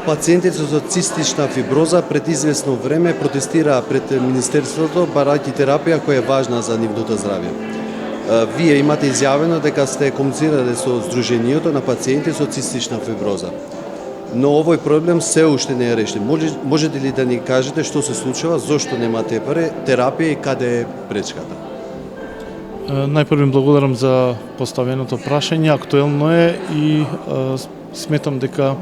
Пациентите со цистична фиброза пред известно време протестираа пред Министерството барајќи терапија која е важна за нивното здравје. Вие имате изјавено дека сте комуницирале со Сдруженијето на пациенти со цистична фиброза. Но овој проблем се уште не е решен. Можете ли да ни кажете што се случува, зошто нема терапија и каде е пречката? Најпрво благодарам за поставеното прашање. Актуелно е и сметам дека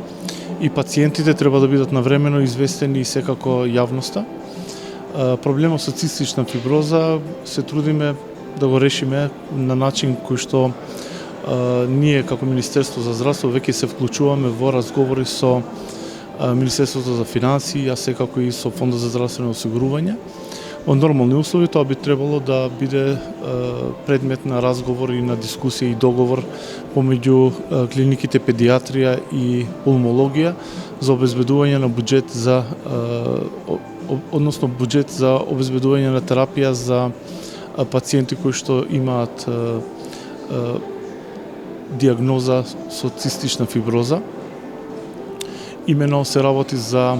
и пациентите треба да бидат навремено известени и секако јавноста. Проблемот со цистична фиброза се трудиме да го решиме на начин кој што ние како Министерство за здравство веќе се вклучуваме во разговори со Министерството за финансии, а секако и со Фондот за здравствено осигурување. Во нормални услови тоа би требало да биде предмет на разговор и на дискусија и договор помеѓу клиниките педиатрија и пулмологија за обезбедување на буџет за буџет за обезбедување на терапија за пациенти кои што имаат диагноза со цистична фиброза. Имено се работи за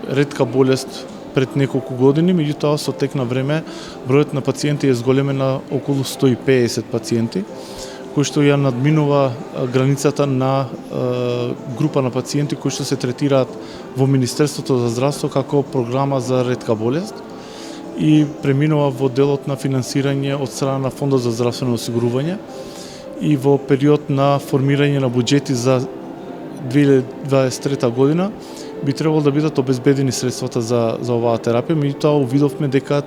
ретка болест пред неколку години, меѓутоа со тек на време бројот на пациенти е зголемен на околу 150 пациенти, кои што ја надминува границата на група на пациенти кои што се третираат во Министерството за здравство како програма за ретка болест и преминува во делот на финансирање од страна на Фондот за здравствено осигурување и во период на формирање на буџети за 2023 година би требало да бидат обезбедени средствата за оваа терапија, меѓутоа увидовме дека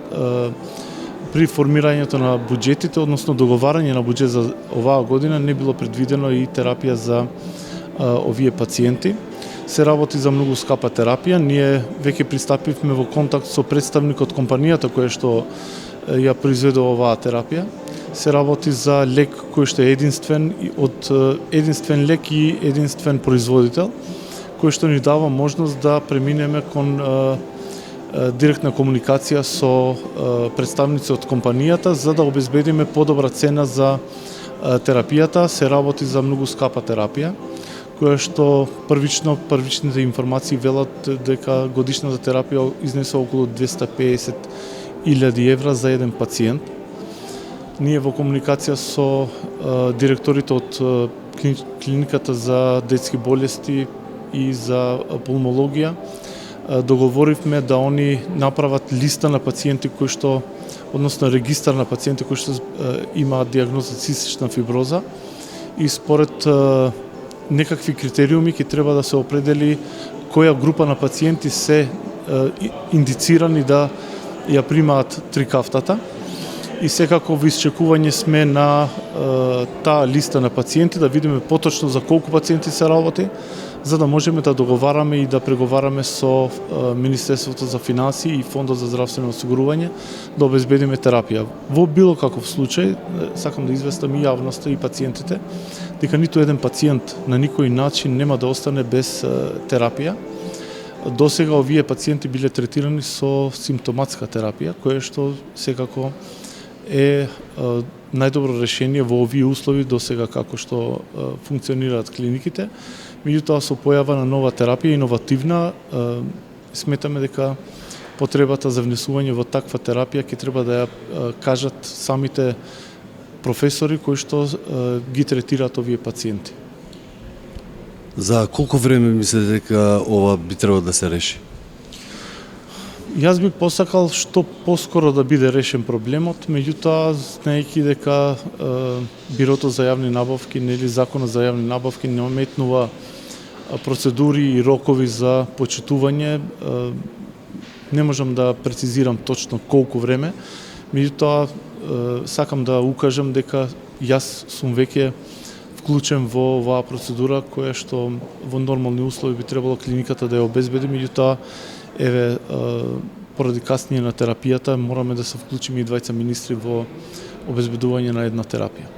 при формирањето на буџетите, односно договарање на буџет за оваа година, не било предвидено и терапија за овие пациенти. Се работи за многу скапа терапија. Ние веќе пристапивме во контакт со представник од компанијата која што ја произведува оваа терапија. Се работи за лек кој што е единствен лек и единствен производител, кој што ни дава можност да преминеме кон директна комуникација со представници од компанијата за да обезбедиме подобра цена за терапијата. Се работи за многу скапа терапија, која што првичните информации велат дека годишната терапија изнесува околу 250.000 евра за еден пациент. Ние во комуникација со директорите од клиниката за детски болести и за пулмологија договоривме да они направат листа на пациенти кои што, односно регистар на пациенти кои што имаат диагноза цистична фиброза и според некакви критериуми ќе треба да се определи која група на пациенти се индицирани да ја примаат трикафтата. И секако во исчекување сме на таа листа на пациенти, да видиме поточно за колку пациенти се работи, за да можеме да договараме и да преговараме со Министерството за финансии и Фондот за здравствено осигурување да обезбедиме терапија. Во било каков случај, сакам да известам и јавноста и пациентите, дека ниту еден пациент на никој начин нема да остане без терапија. Досега овие пациенти биле третирани со симптоматска терапија, која што секако е најдобро решение во овие услови досега како што функционираат клиниките. Меѓутоа со појава на нова терапија, иновативна, сметаме дека потребата за внесување во таква терапија ќе треба да ја кажат самите професори кои што ги третираат овие пациенти. За колку време мислите дека ова би требало да се реши? Јас би посакал што поскоро да биде решен проблемот, меѓутоа знаејќи дека Бирото за јавни набавки, нели Законот за јавни набавки не ометнува процедури и рокови за почитување, не можам да прецизирам точно колку време, меѓутоа сакам да укажам дека јас сум веќе вклучен во оваа процедура која што во нормални услови би требало клиниката да ја обезбеди, меѓутоа поради каснење на терапијата мораме да се вклучиме и двајца министри во обезбедување на една терапија.